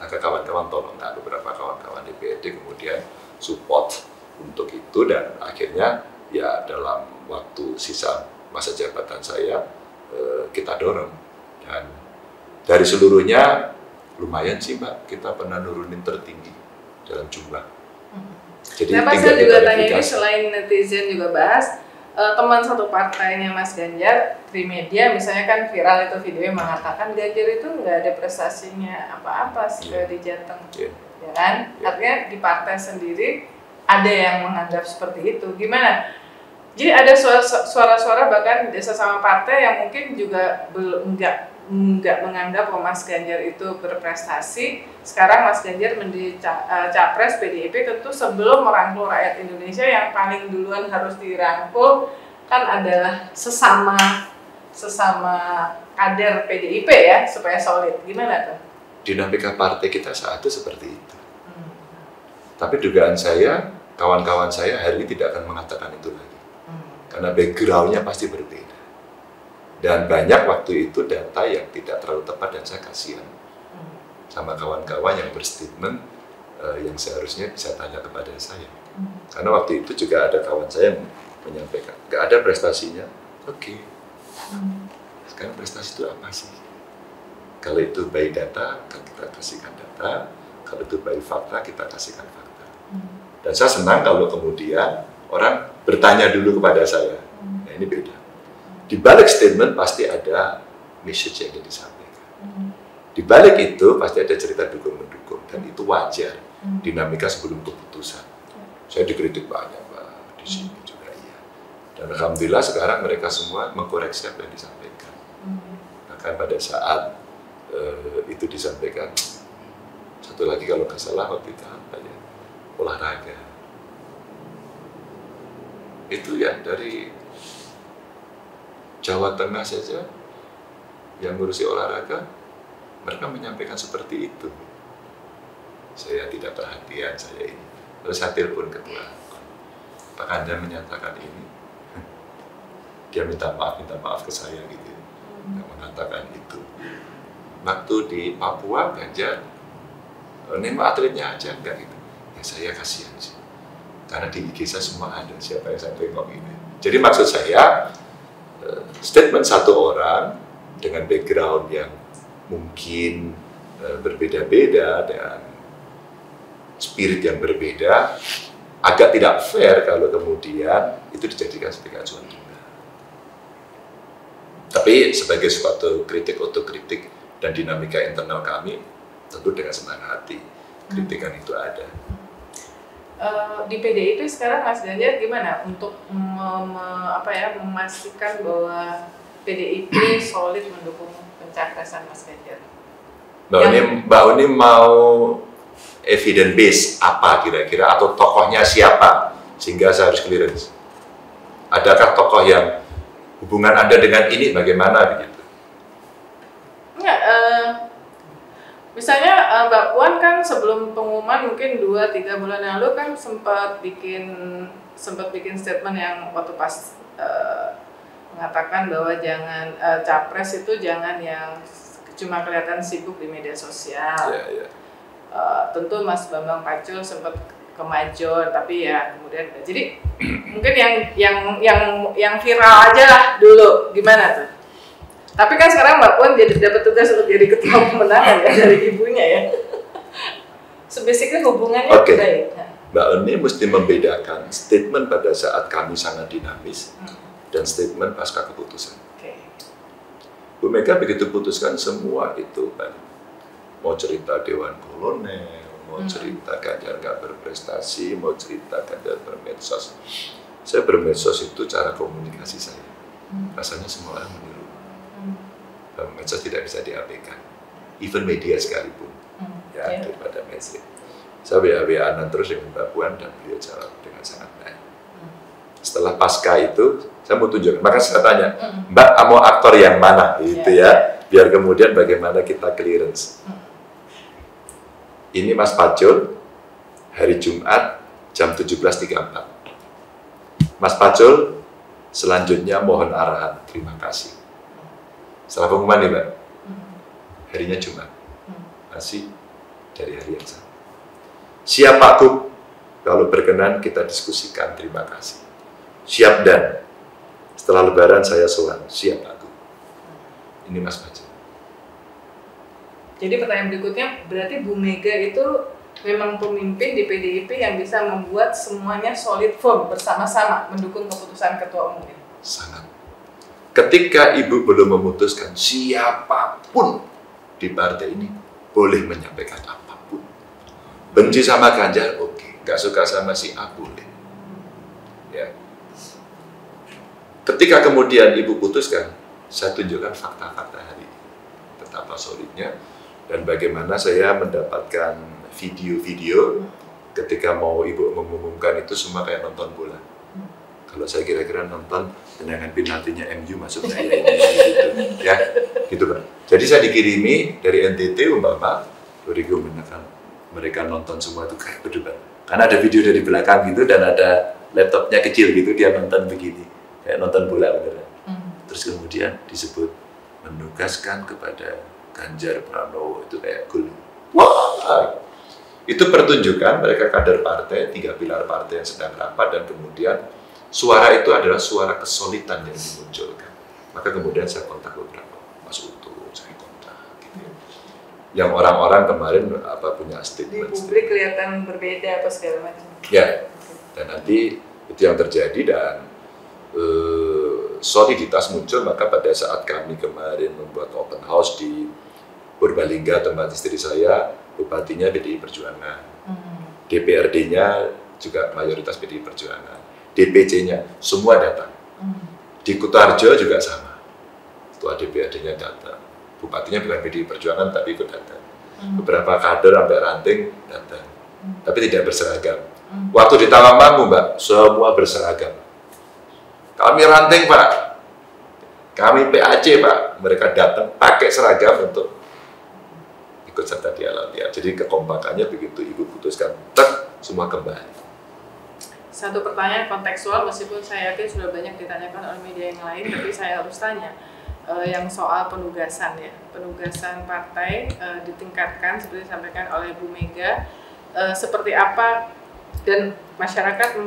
Maka kawan-kawan tolong, nah beberapa kawan-kawan DPRD kemudian support untuk itu dan akhirnya ya dalam waktu sisa masa jabatan saya kita dorong dan dari seluruhnya lumayan sih Mbak, kita pernah nurunin tertinggi dalam jumlah. Jadi nah, saya juga tanya ini selain netizen juga bahas teman satu partainya Mas Ganjar, Trimedia misalnya kan viral itu video yang mengatakan Ganjar itu nggak ada prestasinya apa-apa di Jateng, ya kan? Artinya di partai sendiri ada yang menganggap seperti itu. Gimana? Jadi ada suara-suara bahkan sesama partai yang mungkin juga belum nggak menganggap Mas Ganjar itu berprestasi. Sekarang Mas Ganjar menjadi capres PDIP, tentu sebelum merangkul rakyat Indonesia yang paling duluan harus dirangkul kan adalah sesama kader PDIP ya, supaya solid. Gimana tuh? Dinamika partai kita saat itu seperti itu. Tapi dugaan saya, kawan-kawan saya hari ini tidak akan mengatakan itu lagi. Karena background-nya pasti berbeda. Dan banyak waktu itu data yang tidak terlalu tepat dan saya kasihan sama kawan-kawan yang berstatement yang seharusnya bisa tanya kepada saya. Karena waktu itu juga ada kawan saya yang menyampaikan, nggak ada prestasinya, oke. Sekarang prestasi itu apa sih? Kalau itu by data, kita kasihkan data. Kalau itu by fakta, kita kasihkan fakta. Dan saya senang kalau kemudian orang bertanya dulu kepada saya. Nah ini beda. Di balik statement pasti ada message yang disampaikan. Di balik itu pasti ada cerita dukung-mendukung. Dan itu wajar. Dinamika sebelum keputusan. Saya dikritik banyak Pak, di sini juga iya. Dan Alhamdulillah sekarang mereka semua mengkoreksi apa yang disampaikan. Bahkan pada saat itu disampaikan, satu lagi kalau nggak salah waktu itu apa ya, olahraga. Itu ya dari Jawa Tengah saja yang ngurusi olahraga, mereka menyampaikan seperti itu. Saya tidak perhatian, saya ini. Lalu saya telepon ketua, apakah Anda menyatakan ini? Dia minta maaf ke saya gitu. Nggak mengatakan itu. Waktu di Papua, Ganjar, nembak atletnya aja, enggak gitu. Ya saya kasihan sih. Karena di IG saya semua ada, siapa yang saya tengok ini. Jadi maksud saya, statement satu orang dengan background yang mungkin berbeda-beda dan spirit yang berbeda, agak tidak fair kalau kemudian itu dijadikan sebagai acuan juga. Tapi sebagai suatu kritik, otokritik, dan dinamika internal kami, tentu dengan senang hati kritikan itu ada. Di PDIP sekarang Mas Ganjar gimana untuk memastikan bahwa PDIP solid mendukung pencapresan Mas Ganjar? Mbak Uni mau evidence base apa kira-kira atau tokohnya siapa sehingga saya harus clearance? Adakah tokoh yang hubungan Anda dengan ini bagaimana begitu? Enggak, misalnya Mbak Puan kan sebelum pengumuman mungkin 2-3 bulan yang lalu kan sempat bikin statement yang waktu pas mengatakan bahwa jangan capres itu jangan yang cuma kelihatan sibuk di media sosial. Tentu Mas Bambang Pacul sempat ke Majon, tapi ya kemudian jadi mungkin yang viral aja lah dulu, gimana tuh? Tapi kan sekarang Mbak Puan jadi dapat tugas untuk jadi ketua pemenangan ya dari ibunya ya. Sebasicnya hubungannya baik. Mbak Uni mesti membedakan statement pada saat kami sangat dinamis dan statement pasca keputusan. Bu Mega begitu putuskan semua itu kan, mau cerita Dewan Kolonel, mau cerita Ganjar nggak berprestasi, mau cerita Ganjar bermedsos. Saya bermedsos itu cara komunikasi saya. Rasanya semua orang meniru. Medsos tidak bisa diabaikan. even media sekalipun, ya Ya. daripada mainstream. Saya WA-WA-an terus dengan Mbak Puan dan beliau jawab dengan sangat baik. Setelah pasca itu, saya mau tunjukkan. Maka saya tanya, Mbak, mau aktor yang mana? Gitu ya. Biar kemudian bagaimana kita clearance. Ini Mas Pacul, hari Jumat, jam 17.34. Mas Pacul, selanjutnya mohon arahan. Terima kasih. Setelah pengumuman nih, Mbak. Harinya Jumat. Masih dari hari yang sama. Siap Pak Gub, kalau berkenan kita diskusikan. Terima kasih. Siap Dan. Setelah Lebaran saya sowan. Siap Pak Gub. Ini Mas Pacul. Jadi pertanyaan berikutnya, berarti Bu Mega itu memang pemimpin di PDIP yang bisa membuat semuanya solid firm bersama-sama mendukung keputusan Ketua Umum ini? Sangat. Ketika Ibu belum memutuskan, siapapun di partai ini boleh menyampaikan apapun. Benci sama Ganjar, oke. Nggak suka sama si A, boleh. Ya. Ketika kemudian Ibu putuskan, saya tunjukkan fakta-fakta hari ini. Betapa solidnya, dan bagaimana saya mendapatkan video-video ketika mau Ibu mengumumkan itu semua kayak nonton bola. Kalau saya kira-kira nonton tendangan penaltinya MU masuk saya gitu, ya, gitu Pak. Jadi saya dikirimi dari NTT umpama, mereka nonton semua itu kayak berdebat. Karena ada video dari belakang gitu dan ada laptopnya kecil gitu, dia nonton begini, kayak nonton bola beneran. Terus kemudian disebut menugaskan kepada Ganjar Pranowo, itu kayak gol. Wah, itu pertunjukan mereka kader partai, 3 pilar partai yang sedang rapat, dan kemudian suara itu adalah suara kesolidan yang dimunculkan. Maka kemudian saya kontak beberapa, Mas Uto, saya kontak. Gitu. Yang orang-orang kemarin punya statement. Di publik kelihatan berbeda apa segala macam. Ya, dan nanti itu yang terjadi dan soliditas muncul. Maka pada saat kami kemarin membuat open house di Purbalingga, tempat istri saya, bupatinya PDI Perjuangan, DPRD-nya juga mayoritas PDI Perjuangan, DPC-nya semua datang. Di Kutarjo juga sama, ketua DPRD-nya datang, bupatinya bukan PDI Perjuangan tapi ikut datang. Beberapa kader sampai ranting datang, tapi tidak berseragam. Waktu di Tawangmangu, Mbak, semua berseragam. Kami ranting, Pak, kami PAC, Pak, mereka datang pakai seragam untuk ikut serta dialog ya. Jadi kekompakannya begitu Ibu putuskan, semua kembali. Satu pertanyaan kontekstual, meskipun saya yakin sudah banyak ditanyakan oleh media yang lain, tapi saya harus tanya yang soal penugasan ya. Penugasan partai ditingkatkan seperti disampaikan oleh Bu Mega, seperti apa, dan masyarakat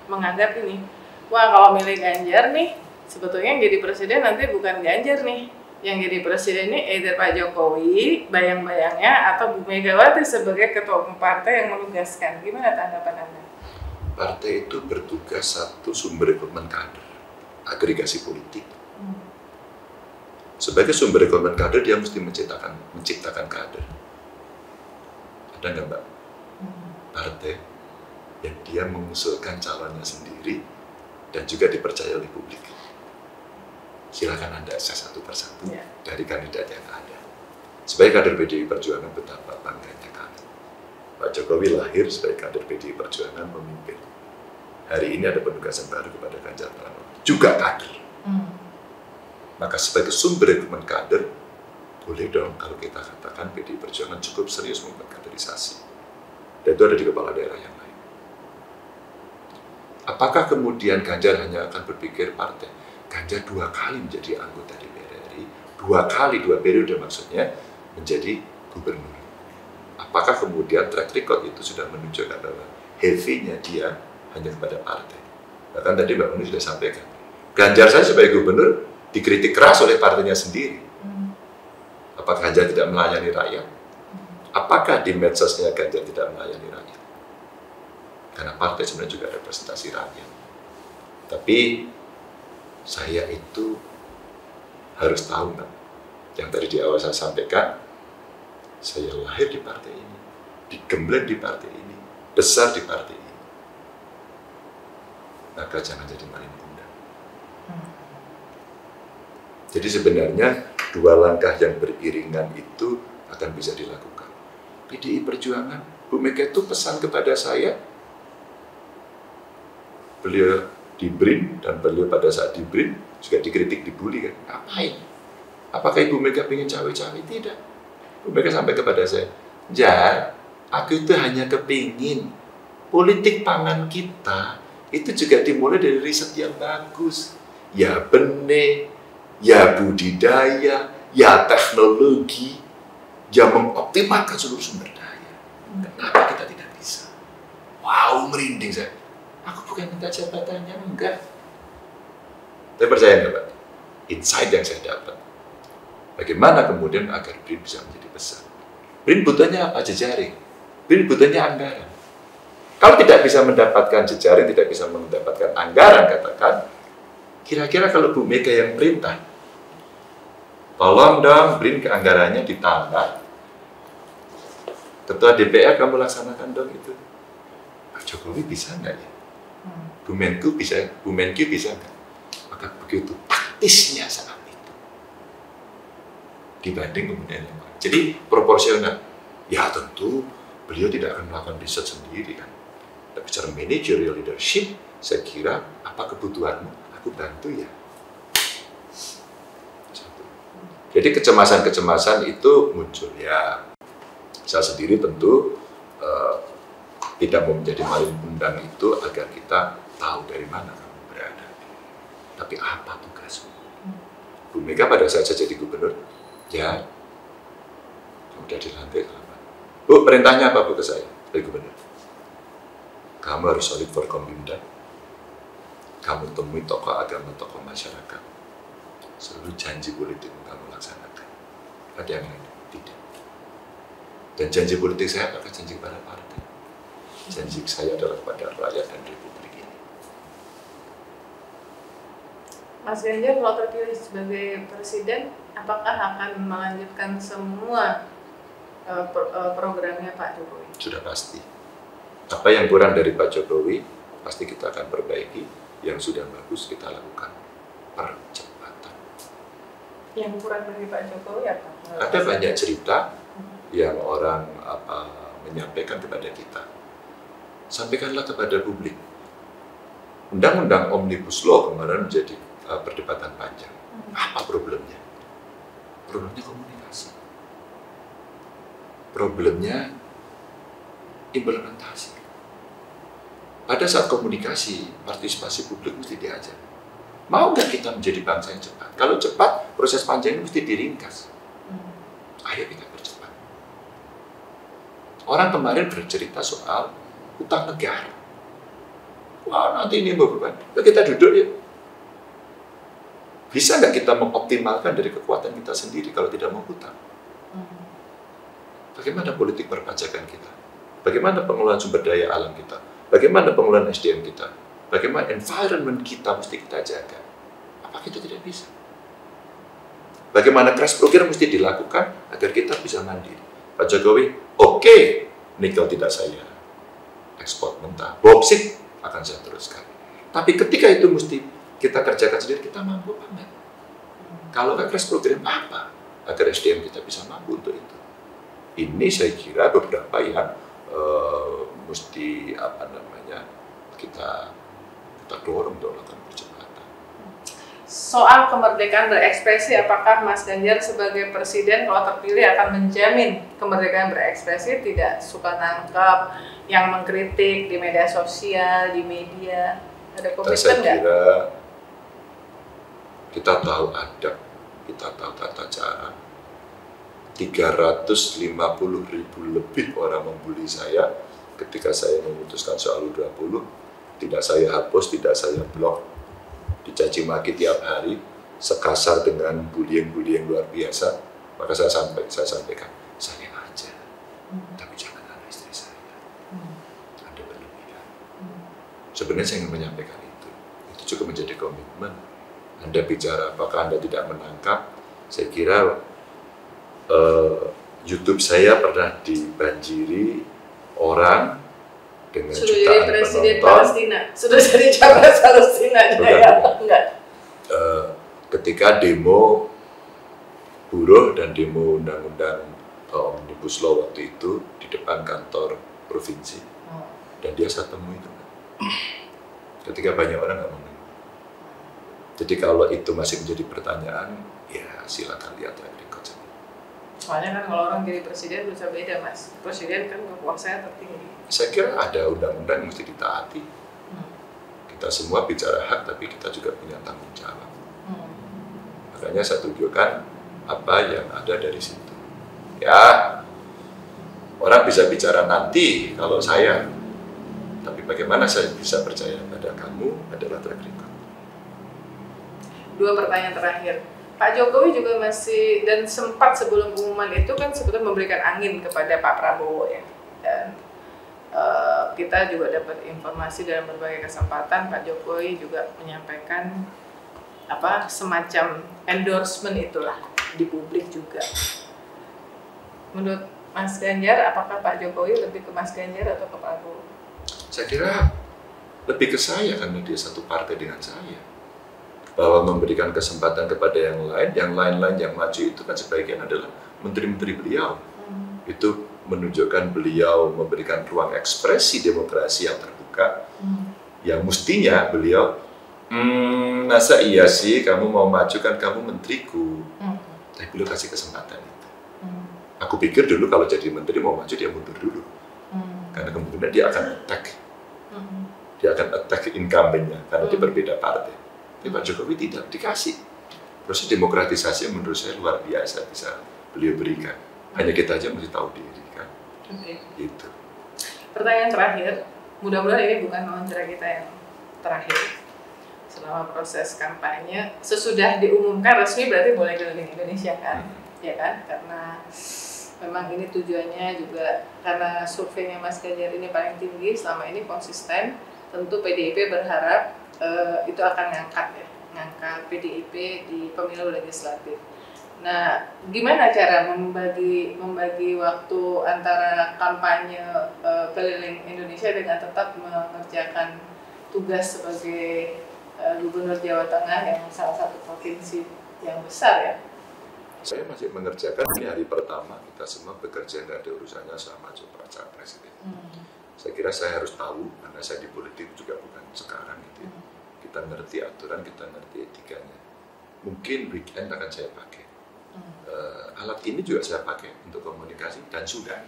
menganggap ini, wah kalau milih Ganjar nih, sebetulnya yang jadi presiden nanti bukan Ganjar nih, yang jadi presiden ini either Pak Jokowi, bayang-bayangnya, atau Bu Megawati sebagai ketua umum partai yang menugaskan. Gimana tanggapan Anda? Partai itu bertugas satu sumber rekrutmen kader, agregasi politik. Sebagai sumber rekrutmen kader, dia mesti menciptakan kader. Ada nggak, Mbak? Partai yang dia mengusulkan calonnya sendiri dan juga dipercaya oleh publik. Silakan Anda akses satu persatu dari kandidat yang ada. Sebagai kader PDI Perjuangan, betapa bangganya kami. Pak Jokowi lahir sebagai kader PDI Perjuangan, memimpin. Hari ini ada penugasan baru kepada Ganjar Pranowo, juga kader. Maka sebagai sumber rekrutmen kader, boleh dong kalau kita katakan PDI Perjuangan cukup serius membuat kaderisasi. Dan itu ada di kepala daerah yang lain. Apakah kemudian Ganjar hanya akan berpikir partai? Ganjar 2 kali menjadi anggota DPR RI, 2 periode maksudnya, menjadi gubernur. Apakah kemudian track record itu sudah menunjukkan bahwa heavy-nya dia hanya kepada partai? Bahkan tadi Mbak Uni sudah sampaikan, Ganjar saya sebagai gubernur dikritik keras oleh partainya sendiri. Apakah Ganjar tidak melayani rakyat? Apakah di medsosnya Ganjar tidak melayani rakyat? Karena partai sebenarnya juga representasi rakyat. Tapi saya itu harus tahu, Mbak, yang tadi di awal saya sampaikan, saya lahir di partai ini, digembleng di partai ini, besar di partai ini. Maka jangan jadi maling kundang. Jadi sebenarnya dua langkah yang beriringan itu akan bisa dilakukan. PDI Perjuangan, Bu Mega itu pesan kepada saya, beliau di BRIN, dan beliau pada saat di BRIN juga dikritik, dibully kan, ngapain? Apakah Ibu Mega ingin cawe-cawe? Tidak. Bu Mega sampai kepada saya, Jar, aku itu hanya kepingin politik pangan kita itu juga dimulai dari riset yang bagus. Ya benih, ya budidaya, ya teknologi, ya mengoptimalkan seluruh sumber daya. Kenapa kita tidak bisa? Wow, merinding saya. Aku bukan minta jabatannya, enggak. Tapi percaya enggak, Pak? Insight yang saya dapat. Bagaimana kemudian agar BRIN bisa menjadi besar? BRIN butuhnya apa? Jejaring. BRIN butuhnya anggaran. Kalau tidak bisa mendapatkan jejaring, tidak bisa mendapatkan anggaran, katakan, kira-kira kalau Bu Mega yang perintah, tolong dong BRIN keanggarannya ditambah. Ketua DPR kamu laksanakan dong itu. Pak Jokowi bisa nggak ya? Bu Menkyu bisa nggak? Maka begitu taktisnya saat itu. Dibanding kemudian yang lain. Jadi proporsional. Ya tentu beliau tidak akan melakukan riset sendiri kan. Tapi secara managerial leadership, saya kira apa kebutuhanmu, aku bantu ya. Jadi kecemasan-kecemasan itu muncul ya. Saya sendiri tentu tidak mau menjadi malin kundang itu agar kita tahu dari mana kamu berada. Tapi apa tugasmu? Bu Mega pada saat saya jadi gubernur, ya, sudah dilantik. Bu, perintahnya apa Bu ke saya sebagai gubernur? Kamu harus solid for Kombimda. Kamu temui tokoh agama, tokoh masyarakat. Seluruh janji politik kamu laksanakan. Ada yang lain? Tidak. Dan janji politik saya apakah janji kepada partai? Janji saya adalah kepada rakyat dan republik ini. Mas Ganjar kalau terpilih sebagai presiden, apakah akan melanjutkan semua programnya Pak Jokowi? Sudah pasti. Apa yang kurang dari Pak Jokowi, pasti kita akan perbaiki. Yang sudah bagus kita lakukan percepatan. Yang kurang dari Pak Jokowi apa? Ada banyak cerita yang orang menyampaikan kepada kita. Sampaikanlah kepada publik. Undang-undang Omnibus Law kemarin menjadi perdebatan panjang. Apa problemnya? Problemnya komunikasi. Problemnya implementasi. Pada saat komunikasi, partisipasi publik mesti diajar. Mau nggak kita menjadi bangsa yang cepat? Kalau cepat, proses panjang ini mesti diringkas. Ayo kita percepat. Orang kemarin bercerita soal utang negara. Wah, nanti ini beban. Kita duduk ya. Bisa nggak kita mengoptimalkan dari kekuatan kita sendiri kalau tidak mau hutang? Bagaimana politik perpajakan kita? Bagaimana pengelolaan sumber daya alam kita? Bagaimana pengelolaan SDM kita? Bagaimana environment kita mesti kita jaga? Apa kita tidak bisa? Bagaimana crash program mesti dilakukan agar kita bisa mandiri? Pak Jokowi, oke, nikel tidak saya ekspor mentah, boksit akan saya teruskan. Tapi ketika itu mesti kita kerjakan sendiri, kita mampu apa enggak? Kalau nggak crash program apa? Agar SDM kita bisa mampu untuk itu. Ini saya kira beberapa yang mesti kita dorong untuk melakukan percepatan. Soal kemerdekaan berekspresi, apakah Mas Ganjar sebagai presiden kalau terpilih akan menjamin kemerdekaan berekspresi, tidak suka nangkap, yang mengkritik di media sosial, di media, ada komitmen nggak? Saya kira kita tahu adab, kita tahu tata cara. 350.000 lebih orang membuli saya ketika saya memutuskan soal U20. Tidak saya hapus, tidak saya blok, dicaci maki tiap hari, sekasar dengan bullying luar biasa. Maka saya sampaikan, saya aja, tapi jangan anak istri saya. Anda berlebihan. Sebenarnya saya ingin menyampaikan itu juga menjadi komitmen. Anda bicara, apakah Anda tidak menangkap? Saya kira YouTube saya pernah dibanjiri orang dengan sudah jutaan jadi presiden penonton. Palestina, sudah jadi capres Palestina, ya? Enggak. Ketika demo buruh dan demo undang-undang Omnibus Law waktu itu di depan kantor provinsi. Dan dia saya temui itu. Ketika banyak orang nggak mau. Jadi kalau itu masih menjadi pertanyaan, ya silakan lihat track record. Soalnya kan kalau orang jadi presiden bisa beda, Mas. Presiden kan kekuasaan tertinggi. Saya kira ada undang-undang yang mesti ditaati. Kita semua bicara hak, tapi kita juga punya tanggung jawab. Makanya saya tunjukkan apa yang ada dari situ. Ya, orang bisa bicara nanti kalau saya, tapi bagaimana saya bisa percaya pada kamu adalah track record. 2 pertanyaan terakhir. Pak Jokowi juga masih, dan sempat sebelum pengumuman itu kan sebetulnya memberikan angin kepada Pak Prabowo ya. Dan kita juga dapat informasi dalam berbagai kesempatan Pak Jokowi juga menyampaikan semacam endorsement itulah di publik juga. Menurut Mas Ganjar, apakah Pak Jokowi lebih ke Mas Ganjar atau ke Pak Prabowo? Saya kira lebih ke saya karena dia satu partai dengan saya. Bahwa memberikan kesempatan kepada yang lain-lain yang maju itu kan sebagian adalah menteri-menteri beliau. Itu menunjukkan beliau memberikan ruang ekspresi demokrasi yang terbuka. Yang mestinya beliau, masa iya sih kamu mau maju kan kamu menteriku. Tapi beliau kasih kesempatan itu. Aku pikir dulu kalau jadi menteri mau maju dia mundur dulu. Karena kemudian dia akan attack. Dia akan attack incumbent-nya karena dia berbeda partai. Tapi Pak Jokowi tidak dikasih. Proses demokratisasi yang menurut saya luar biasa bisa beliau berikan. Hanya kita aja mesti tahu diri kan. Gitu. Pertanyaan terakhir, mudah-mudahan ini bukan wawancara kita yang terakhir. Selama proses kampanye, sesudah diumumkan resmi berarti boleh keliling Indonesia kan? Ya kan? Karena memang ini tujuannya juga karena surveinya Mas Ganjar ini paling tinggi, selama ini konsisten. Tentu PDIP berharap itu akan ngangkat PDIP di pemilu legislatif. Nah, gimana cara membagi waktu antara kampanye keliling Indonesia dengan tetap mengerjakan tugas sebagai Gubernur Jawa Tengah yang salah satu provinsi yang besar ya? Saya masih mengerjakan, ini hari pertama kita semua bekerja, nggak ada urusannya sama maju presiden. Saya kira saya harus tahu, karena saya di politik juga bukan sekarang gitu. Kita ngerti aturan, kita ngerti etikanya. Mungkin weekend akan saya pakai. Alat ini juga saya pakai untuk komunikasi dan sudah.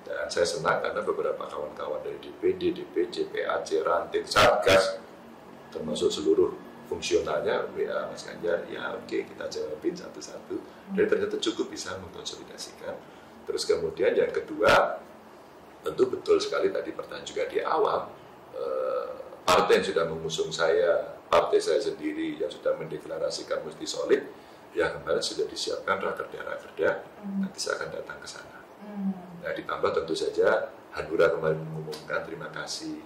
Dan saya senang karena beberapa kawan-kawan dari DPD, DPC, PAC, Ranting, Satgas, termasuk seluruh fungsionalnya, WA Mas Ganjar, ya oke, kita jawabin satu-satu. Dan ternyata cukup bisa mengkonsolidasikan. Terus kemudian yang kedua, tentu betul sekali tadi pertanyaan juga di awal, partai yang sudah mengusung saya, partai saya sendiri yang sudah mendeklarasikan mesti solid, ya kemarin sudah disiapkan rakerda, nanti saya akan datang ke sana. Nah, ditambah tentu saja Hanura kemarin mengumumkan, terima kasih.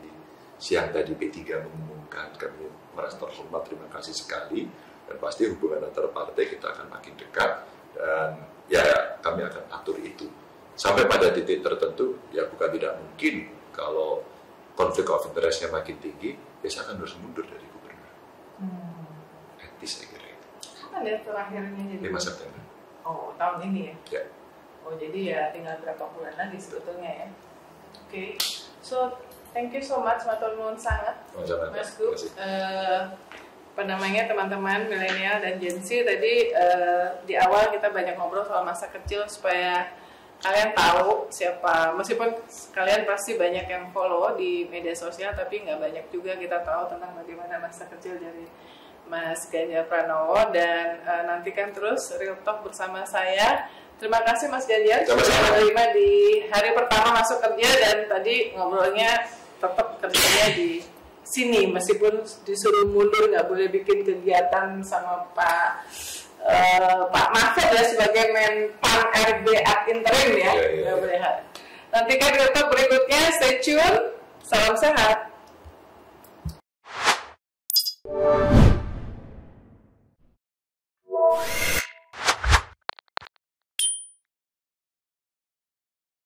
Siang tadi P3 mengumumkan, kami merasa terhormat, terima kasih sekali. Dan pasti hubungan antar partai kita akan makin dekat, dan ya kami akan atur itu. Sampai pada titik tertentu, ya bukan tidak mungkin kalau konflik of interest-nya makin tinggi, biasanya akan harus mundur dari gubernur. Etis saya kira itu. Kapan ya terakhirnya jadi? 5 September. Oh, tahun ini ya? Ya. Oh, jadi ya tinggal berapa bulan lagi sebetulnya ya? Oke. So, thank you so much, matur nuwun sangat, Mas Gu. Teman-teman milenial dan Gen Z tadi di awal kita banyak ngobrol soal masa kecil supaya kalian tahu siapa, meskipun kalian pasti banyak yang follow di media sosial, tapi nggak banyak juga kita tahu tentang bagaimana masa kecil dari Mas Ganjar Pranowo. Dan nantikan terus Real Talk bersama saya. Terima kasih Mas Ganjar sudah menerima di hari pertama masuk kerja, dan tadi ngobrolnya tetap kerjanya di sini meskipun disuruh mundur, nggak boleh bikin kegiatan sama Pak Mahfud ya sebagai Menpan RB ad interim ya, nggak boleh. Nantikan Real Talk berikutnya, stay tune, salam sehat.